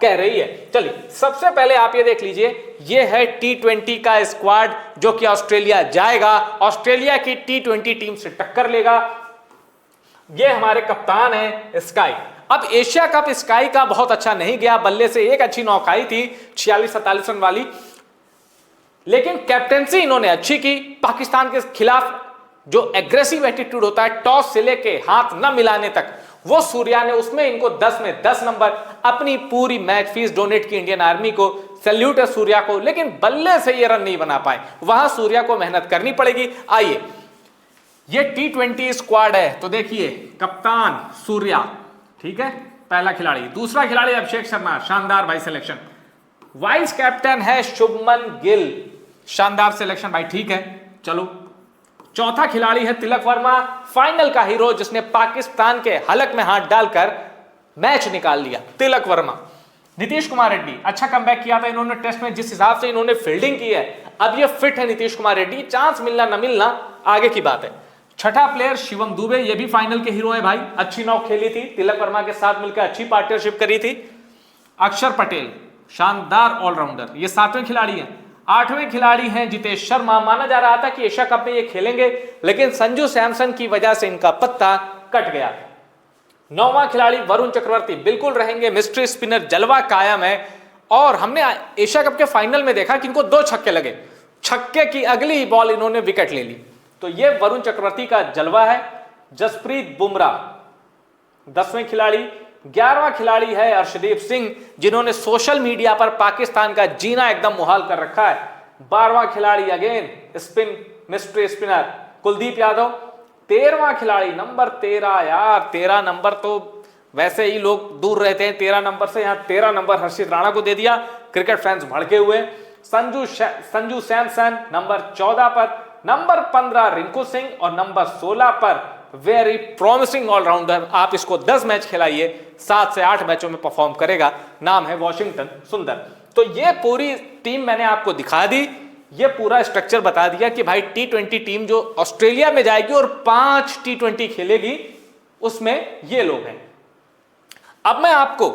कह रही है। चलिए सबसे पहले आप ये देख लीजिए, ये है T20 का स्क्वाड जो कि ऑस्ट्रेलिया जाएगा, ऑस्ट्रेलिया की T20 टीम से टक्कर लेगा। ये हमारे कप्तान है स्काई। अब एशिया कप स्काई का बहुत अच्छा नहीं गया, बल्ले से एक अच्छी नॉक आई थी 46-47 रन वाली, लेकिन कैप्टेंसी इन्होंने अच्छी की। पाकिस्तान के खिलाफ जो एग्रेसिव एटीट्यूड होता है टॉस से लेके हाथ न मिलाने तक, वो सूर्या ने उसमें इनको 10 में 10 नंबर, अपनी पूरी मैच फीस डोनेट की इंडियन आर्मी को। सैल्यूट है सूर्या को, लेकिन बल्ले से ये रन नहीं बना पाए, वहां सूर्या को मेहनत करनी पड़ेगी। आइए, ये T20 स्क्वाड है, तो देखिए कप्तान सूर्या, ठीक है, पहला खिलाड़ी। दूसरा खिलाड़ी अभिषेक शर्मा, शानदार भाई सिलेक्शन। वाइस कैप्टन है शुभमन गिल, शानदार सिलेक्शन भाई, ठीक है, चलो। चौथा खिलाड़ी है तिलक वर्मा, फाइनल का हीरो जिसने पाकिस्तान के हलक में हाथ डालकर मैच निकाल लिया, तिलक वर्मा। नीतीश कुमार रेड्डी, अच्छा कमबैक किया था इन्होंने टेस्ट में, जिस हिसाब से इन्होंने फील्डिंग की है, अब ये फिट है नीतीश कुमार रेड्डी, चांस मिलना न मिलना आगे की बात है। छठा प्लेयर शिवम दुबे, ये भी फाइनल के हीरो है भाई, अच्छी नॉक खेली थी, तिलक वर्मा के साथ मिलकर अच्छी पार्टनरशिप करी थी। अक्षर पटेल, शानदार ऑलराउंडर, ये 7वें खिलाड़ी हैं। 8वें खिलाड़ी हैं जितेश शर्मा, माना जा रहा था कि एशिया कप में ये खेलेंगे, लेकिन संजू सैमसन की वजह से इनका पत्ता कट गया। 9वां खिलाड़ी वरुण चक्रवर्ती, बिल्कुल रहेंगे, मिस्ट्री स्पिनर, जलवा कायम है। और हमने एशिया कप के फाइनल में देखा कि इनको 2 छक्के लगे, छक्के की अगली ही बॉल इन्होंने विकेट ले ली, तो ये वरुण चक्रवर्ती का जलवा है। जसप्रीत बुमराह 10वें खिलाड़ी। 11वां खिलाड़ी है अर्शदीप सिंह, जिन्होंने सोशल मीडिया पर पाकिस्तान का जीना एकदम मुहाल कर रखा है। 12वां खिलाड़ी again spin mystery spinner Kuldeep Yadav. 13वां खिलाड़ी नंबर 13, यार 13 नंबर तो वैसे ही लोग दूर रहते हैं 13 नंबर से, यहां 13 नंबर हर्षित राणा को दे दिया, क्रिकेट फैंस भड़के हुए। संजू सैमसन नंबर 14 पर, नंबर 15 रिंकू सिंह और नंबर 16 पर वेरी प्रॉमिसिंग ऑलराउंडर, आप इसको 10 मैच खिलाइए, 7 से 8 मैचों में परफॉर्म करेगा, नाम है वॉशिंगटन सुंदर। तो ये पूरी टीम मैंने आपको दिखा दी, ये पूरा स्ट्रक्चर बता दिया कि भाई T20 टीम जो ऑस्ट्रेलिया में जाएगी और 5 T20 खेलेगी, उसमें ये लोग हैं। अब मैं आपको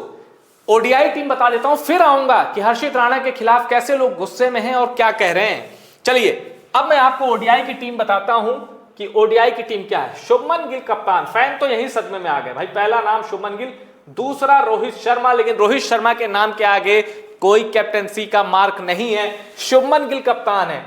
ओडीआई टीम बता देता हूं, फिर आऊंगा कि हर्षित राणा के खिलाफ कैसे लोग गुस्से में हैं और क्या कह रहे हैं। चलिए अब मैं आपको ओडीआई की टीम बताता हूं कि ओडीआई की टीम क्या है। शुभमन गिल कप्तान, फैन तो यही सदमे में आ गए भाई, पहला नाम शुभमन गिल, दूसरा रोहित शर्मा, लेकिन रोहित शर्मा के नाम के आगे कोई कैप्टेंसी का मार्क नहीं है, शुभमन गिल कप्तान है।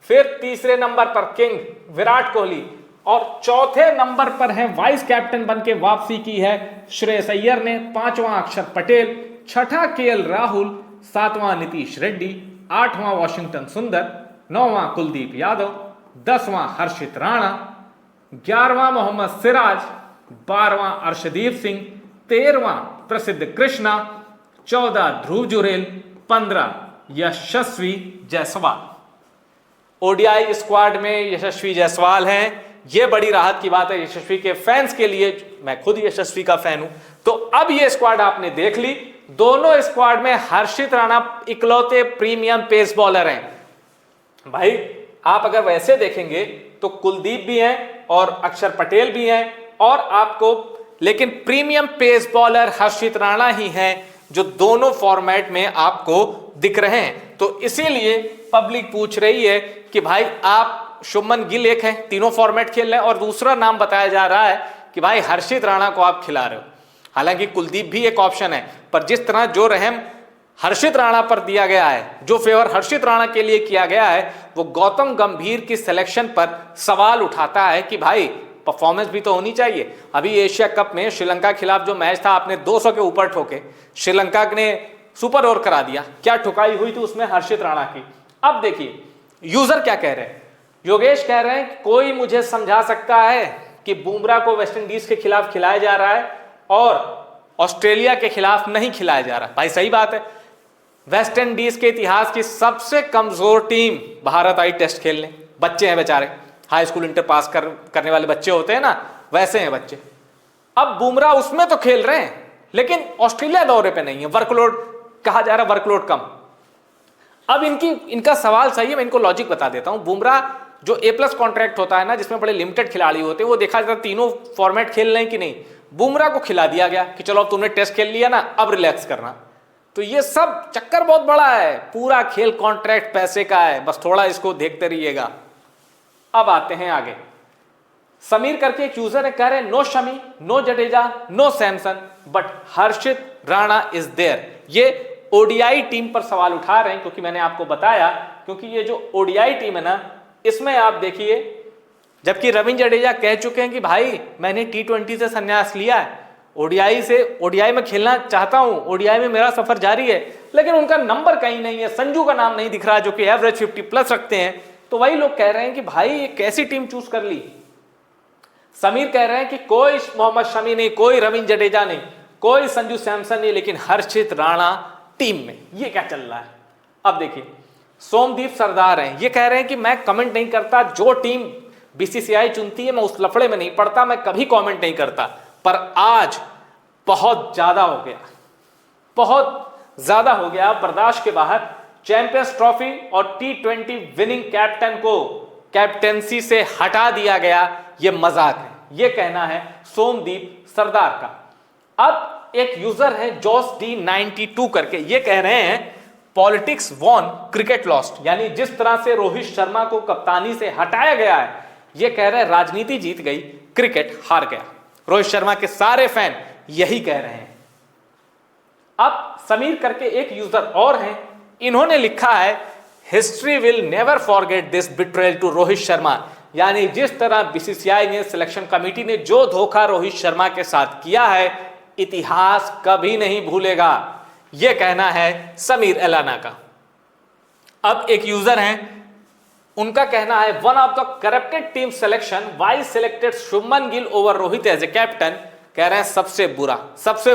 फिर तीसरे नंबर पर किंग विराट कोहली, और चौथे नंबर पर है वाइस कैप्टन बन के वापसी की है श्रेयस अय्यर ने, 5वां अक्षर पटेल, 6ठा केएल राहुल, 7वां नीतीश रेड्डी, 8वां वॉशिंगटन सुंदर, 9वां कुलदीप यादव, 10वां हर्षित राणा, 11वां मोहम्मद सिराज, 12वां अर्शदीप सिंह, 13वां प्रसिद्ध कृष्णा, 14 ध्रुव जुरेल, 15 यशस्वी जायसवाल। ओडीआई स्क्वाड में यशस्वी जायसवाल हैं, यह बड़ी राहत की बात है यशस्वी के फैंस के लिए, मैं खुद यशस्वी का फैन हूं। तो अब यह स्क्वाड आपने देख ली, दोनों स्क्वाड में हर्षित राणा इकलौते प्रीमियम पेस बॉलर हैं भाई। आप अगर वैसे देखेंगे तो कुलदीप भी हैं और अक्षर पटेल भी हैं, और आपको लेकिन प्रीमियम पेस बॉलर हर्षित राणा ही हैं जो दोनों फॉर्मेट में आपको दिख रहे हैं। तो इसीलिए पब्लिक पूछ रही है कि भाई आप, शुभमन गिल एक है, तीनों फॉर्मेट खेल रहे हैं, और दूसरा नाम बताया जा रहा है कि भाई हर्षित राणा को आप खिला रहे हो। हालांकि कुलदीप भी एक ऑप्शन है, पर जिस तरह जो रहम हर्षित राणा पर दिया गया है, जो फेवर हर्षित राणा के लिए किया गया है, वो गौतम गंभीर की सिलेक्शन पर सवाल उठाता है कि भाई परफॉर्मेंस भी तो होनी चाहिए। अभी एशिया कप में श्रीलंका के खिलाफ जो मैच था, आपने 200 के ऊपर ठोके, श्रीलंका ने सुपर ओवर करा दिया, क्या ठुकाई हुई थी उसमें हर्षित राणा की। अब देखिए यूजर क्या कह रहे हैं, योगेश कह रहे हैं कि कोई मुझे समझा सकता है कि बुमराह को वेस्टइंडीज के खिलाफ खिलाया जा रहा है और ऑस्ट्रेलिया के खिलाफ नहीं खिलाया जा रहा। भाई सही बात है, वेस्ट इंडीज के इतिहास की सबसे कमजोर टीम भारत आई टेस्ट खेलने, बच्चे हैं बेचारे, हाई स्कूल इंटर पास करने वाले बच्चे होते हैं ना, वैसे हैं बच्चे। अब बुमराह उसमें तो खेल रहे हैं, लेकिन ऑस्ट्रेलिया दौरे पे नहीं है, वर्कलोड कहा जा रहा है, वर्कलोड कम। अब इनका सवाल सही है, मैं इनको लॉजिक बता देता हूं। बुमराह जो A+ कॉन्ट्रैक्ट होता है ना, जिसमें बड़े लिमिटेड खिलाड़ी होते हैं, वो देखा जाता है तीनों फॉर्मेट खेल रहे हैं कि नहीं। बुमराह को खिला दिया गया कि चलो अब तुमने टेस्ट खेल लिया ना, अब रिलैक्स करना। तो ये सब चक्कर बहुत बड़ा है, पूरा खेल कॉन्ट्रैक्ट पैसे का है, बस थोड़ा इसको देखते रहिएगा। अब आते हैं आगे। समीर करके एक यूजर है, कह रहे no Shami, no Jadeja, no Samson, but Harshit Rana is there. ये ओडीआई टीम पर सवाल उठा रहे हैं, क्योंकि मैंने आपको बताया, क्योंकि ये जो ओडीआई टीम है ना, इसमें आप देखिए, जबकि रविंद्र जडेजा कह चुके हैं कि भाई मैंने टी20 से संन्यास लिया है, ओडीआई में खेलना चाहता हूं, ओडीआई में मेरा सफर जारी है, लेकिन उनका नंबर कहीं नहीं है, संजू का नाम नहीं दिख रहा जो कि एवरेज 50+ रखते हैं। तो वही लोग कह रहे हैं कि भाई ये कैसी टीम चूज कर ली। समीर कह रहे हैं कि कोई मोहम्मद शमी नहीं, कोई रविंद्र जडेजा नहीं, कोई संजू सैमसन नहीं, लेकिन हर्षित राणा टीम में। ये क्या चल रहा है? अब देखिए, सोमदीप सरदार हैं, ये कह रहे हैं कि मैं कमेंट नहीं करता, जो टीम बीसीसीआई चुनती है मैं उस लफड़े में नहीं पड़ता, मैं कभी कमेंट नहीं करता, पर आज बहुत ज्यादा हो गया, बहुत ज्यादा हो गया, बर्दाश्त के बाहर। चैंपियंस ट्रॉफी और टी20 विनिंग कैप्टन को कैप्टेंसी से हटा दिया गया, ये मजाक है, ये कहना है सोमदीप सरदार का। अब एक यूजर है जॉस D92 करके, ये कह रहे हैं पॉलिटिक्स वॉन क्रिकेट लॉस्ट, यानी जिस तरह से रोहित शर्मा को कप्तानी से हटाया गया है, ये कह रहे हैं राजनीति जीत गई, क्रिकेट हार गया। रोहित शर्मा के सारे फैन यही कह रहे हैं। अब समीर करके एक यूजर और हैं, इन्होंने लिखा है history will never forget this betrayal to Rohit Sharma, यानी जिस तरह बीसीसीआई ने, सिलेक्शन कमेटी ने जो धोखा रोहित शर्मा के साथ किया है, इतिहास कभी नहीं भूलेगा, यह कहना है समीर एलाना का। अब एक यूजर हैं, उनका कहना है one of the corrupted team selection why selected Shubman Gill over Rohit as a captain. कह रहे हैं सबसे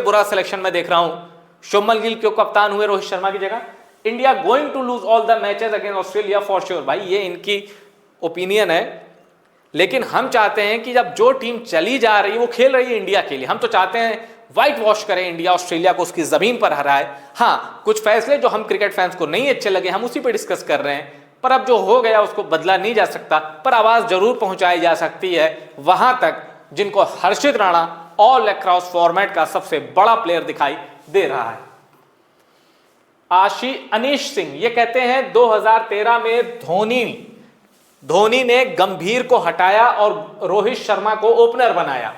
बुरा सिलेक्शन मैं देख रहा हूं, शुभमन गिल क्यों कप्तान हुए रोहित शर्मा की जगह। India going to lose all the matches against Australia for sure. भाई ये इनकी ओपिनियन है, लेकिन हम चाहते हैं कि जब जो टीम चली जा रही है वो खेल रही है इंडिया के लिए, हम तो चाहते हैं व्हाइट वॉश करें इंडिया, ऑस्ट्रेलिया को उसकी जमीन पर हराए। हाँ, कुछ फैसले जो हम क्रिकेट फैंस को नहीं अच्छे लगे, हम उसी पे डिस्कस कर रहे हैं, पर अब जो हो गया उसको बदला नहीं जा सकता, पर आवाज जरूर पहुंचाई जा सकती है वहां तक जिनको हर्षित राणा ऑल अक्रॉस फॉर्मेट का सबसे बड़ा प्लेयर दिखाई दे रहा है। अनीश सिंह ये कहते हैं 2013 में धोनी ने गंभीर को हटाया और रोहित शर्मा को ओपनर बनाया।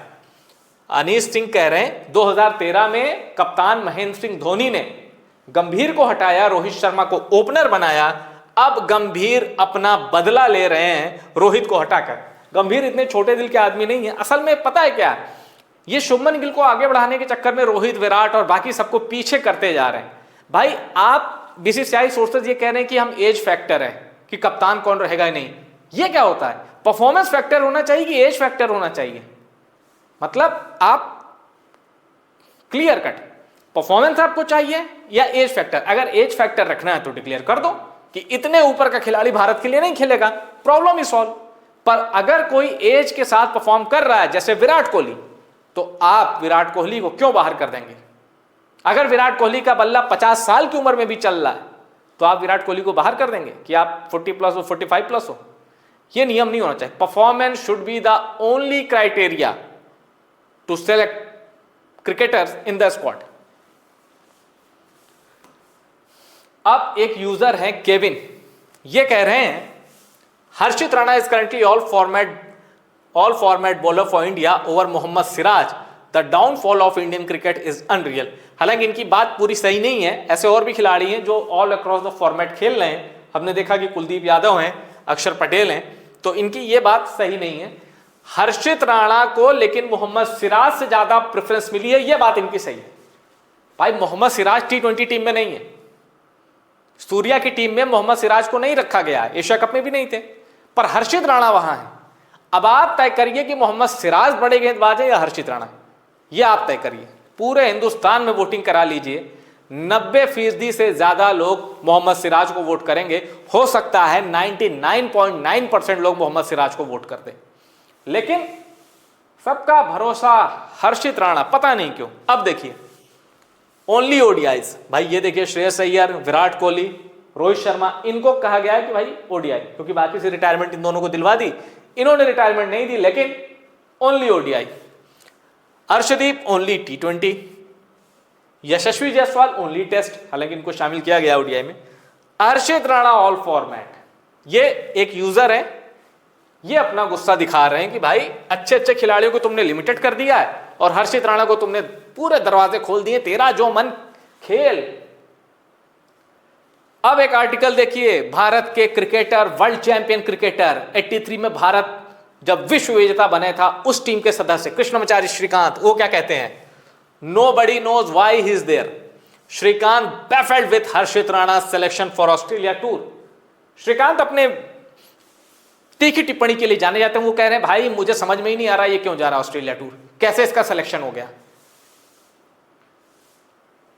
अनीश सिंह कह रहे हैं 2013 में कप्तान महेंद्र सिंह धोनी ने गंभीर को हटाया, रोहित शर्मा को ओपनर बनाया, अब गंभीर अपना बदला ले रहे हैं रोहित को हटाकर। गंभीर इतने छोटे दिल के आदमी नहीं है, असल में पता है क्या, ये शुभमन गिल को आगे बढ़ाने के चक्कर में रोहित, विराट और बाकी सबको पीछे करते जा रहे हैं। भाई आप बीसीसीआई सोर्सेज ये कह रहे हैं कि हम एज फैक्टर है कि कप्तान कौन रहेगा ही नहीं, ये क्या होता है? परफॉर्मेंस फैक्टर होना चाहिए कि एज फैक्टर होना चाहिए? मतलब आप क्लियर कट परफॉर्मेंस आपको चाहिए या एज फैक्टर? अगर एज फैक्टर रखना है तो डिक्लेयर कर दो कि इतने ऊपर का खिलाड़ी भारत के लिए नहीं खेलेगा, प्रॉब्लम ही सॉल्व। पर अगर कोई एज के साथ परफॉर्म कर रहा है जैसे विराट कोहली, तो आप विराट कोहली को क्यों बाहर कर देंगे? अगर विराट कोहली का बल्ला 50 साल की उम्र में भी चल रहा है तो आप विराट कोहली को बाहर कर देंगे कि आप 40+ हो, 45+ हो? यह नियम नहीं होना चाहिए। Performance should be the only criteria to select cricketers in the squad. अब एक यूजर है केविन, ये कह रहे हैं Harshit Rana is currently all format bowler for India over Mohammed Siraj, the downfall of Indian cricket is unreal. हालांकि इनकी बात पूरी सही नहीं है, ऐसे और भी खिलाड़ी हैं जो ऑल अक्रॉस द फॉर्मेट खेल रहे हैं। हमने देखा कि कुलदीप यादव हैं, अक्षर पटेल हैं, तो इनकी ये बात सही नहीं है। हर्षित राणा को लेकिन मोहम्मद सिराज से ज्यादा प्रेफरेंस मिली है, यह बात इनकी सही है। भाई मोहम्मद सिराज टी20 टीम में नहीं है, सूर्या की टीम में मोहम्मद सिराज को नहीं रखा गया, एशिया कप में भी नहीं थे, पर हर्षित राणा वहां है। अब आप तय करिए कि मोहम्मद सिराज बड़े गेंदबाज है या हर्षित राणा, यह आप तय करिए। पूरे हिंदुस्तान में वोटिंग करा लीजिए, 90% से ज्यादा लोग मोहम्मद सिराज को वोट करेंगे। हो सकता है 99.9% लोग मोहम्मद सिराज को वोट कर दें, लेकिन सबका भरोसा हर्षित राणा, पता नहीं क्यों। अब देखिए ओनली ओडीआईज, भाई ये देखिए श्रेयस अय्यर, विराट कोहली, रोहित शर्मा, इनको कहा गया है कि भाई ओडीआई, क्योंकि बाकी से रिटायरमेंट इन दोनों को दिलवा दी, इन्होंने रिटायरमेंट नहीं दी, लेकिन ओनली ओडीआई। अर्शदीप ओनली टी20, यशस्वी जायसवाल ओनली टेस्ट, हालांकि इनको शामिल किया गया ओडीआई में। हर्षित राणा ऑल फॉर्मेट। ये एक यूजर है, ये अपना गुस्सा दिखा रहे हैं कि भाई अच्छे अच्छे खिलाड़ियों को तुमने लिमिटेड कर दिया है और हर्षित राणा को तुमने पूरे दरवाजे खोल दिए, तेरा जो मन खेल। अब एक आर्टिकल देखिए, भारत के क्रिकेटर, वर्ल्ड चैंपियन क्रिकेटर 83 में भारत जब विश्व विजेता बने था, उस टीम के सदस्य कृष्णमचारी श्रीकांत, वो क्या कहते हैं, Nobody knows why he is there. Srikkanth baffled with Harshit Rana selection for Australia tour. Srikkanth अपने तीखी टिप्पणी के लिए जाने जाते हैं, वो कह रहे हैं भाई मुझे समझ में ही नहीं आ रहा ये क्यों जा रहा ऑस्ट्रेलिया टूर, कैसे इसका सिलेक्शन हो गया।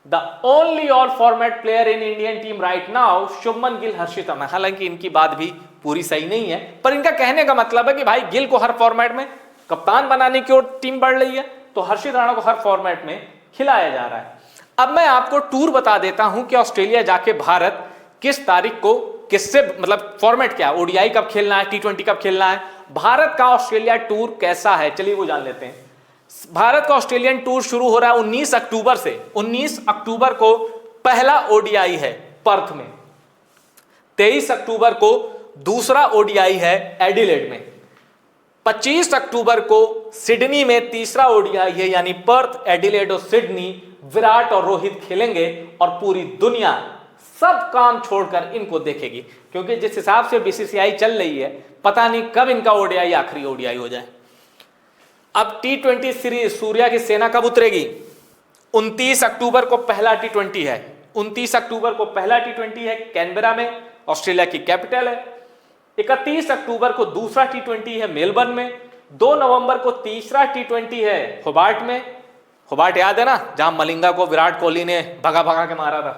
The only all format player in Indian team right now Shubman Gill, Harshit Rana. हालांकि इनकी बात भी पूरी सही नहीं है, पर इनका कहने का मतलब है कि भाई गिल को हर फॉर्मेट में कप्तान बनाने की ओर टीम बढ़ रही है, तो हर्षित राणा को हर फॉर्मेट में खिलाया जा रहा है। अब मैं आपको टूर बता देता हूं कि ऑस्ट्रेलिया जाके भारत किस तारीख को किससे, मतलब फॉर्मेट क्या, ओडीआई कब खेलना है, टी20 कब खेलना है, भारत का ऑस्ट्रेलिया टूर कैसा है, चलिए वो जान लेते हैं। भारत का ऑस्ट्रेलियन टूर शुरू हो रहा है 19 अक्टूबर से। 19 अक्टूबर को पहला ओडीआई है पर्थ में, 23 अक्टूबर को दूसरा ओडीआई है एडिलेड में, 25 अक्टूबर को सिडनी में तीसरा ओडीआई है, यानी पर्थ, एडिलेड और सिडनी विराट और रोहित खेलेंगे और पूरी दुनिया सब काम छोड़कर इनको देखेगी, क्योंकि जिस हिसाब से बीसीसीआई चल रही है पता नहीं कब इनका ओडीआई आखिरी ओडीआई हो जाए। अब टी20 सीरीज सूर्या की सेना कब उतरेगी, 29 अक्टूबर को पहला टी20 है, 29 अक्टूबर को पहला टी20 है कैनबेरा में, ऑस्ट्रेलिया की कैपिटल है। 31 अक्टूबर को दूसरा टी20 है मेलबर्न में, 2 नवंबर को तीसरा टी20 है होबार्ट में, होबार्ट याद है ना जहां मलिंगा को विराट कोहली ने भगा भगा के मारा था।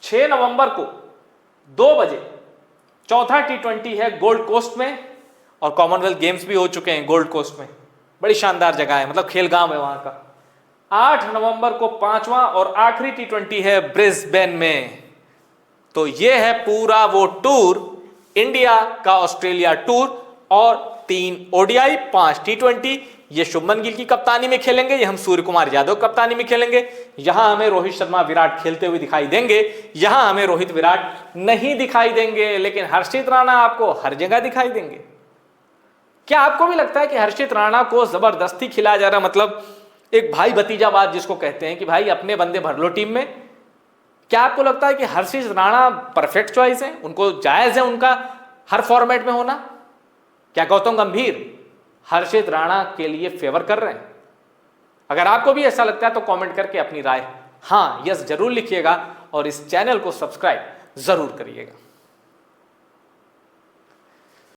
6 नवंबर को 2 बजे चौथा टी20 है गोल्ड कोस्ट में, और कॉमनवेल्थ गेम्स भी हो चुके हैं गोल्ड कोस्ट में, बड़ी शानदार जगह है, मतलब खेल गांव है वहां का। 8 नवंबर को पांचवा और आखिरी टी20 है ब्रिस्बेन में। तो यह है पूरा वो टूर, इंडिया का ऑस्ट्रेलिया टूर, और 3 ओडीआई, 5 टी20। ये शुभमन गिल की कप्तानी में खेलेंगे, ये हम सूर्य कुमार यादव कप्तानी में खेलेंगे। यहां हमें रोहित शर्मा विराट खेलते हुए दिखाई देंगे, यहां हमें रोहित विराट नहीं दिखाई देंगे, लेकिन हर्षित राणा आपको हर जगह दिखाई देंगे। क्या आपको भी लगता है कि हर्षित राणा को जबरदस्ती खिलाया जा रहा, मतलब एक भाई भतीजावाद जिसको कहते हैं कि भाई अपने बंदे भर लो टीम में? क्या आपको लगता है कि हर्षित राणा परफेक्ट चॉइस है, उनको जायज है उनका हर फॉर्मेट में होना? क्या गौतम गंभीर हर्षित राणा के लिए फेवर कर रहे हैं? अगर आपको भी ऐसा लगता है तो कमेंट करके अपनी राय हाँ यस जरूर लिखिएगा, और इस चैनल को सब्सक्राइब जरूर करिएगा।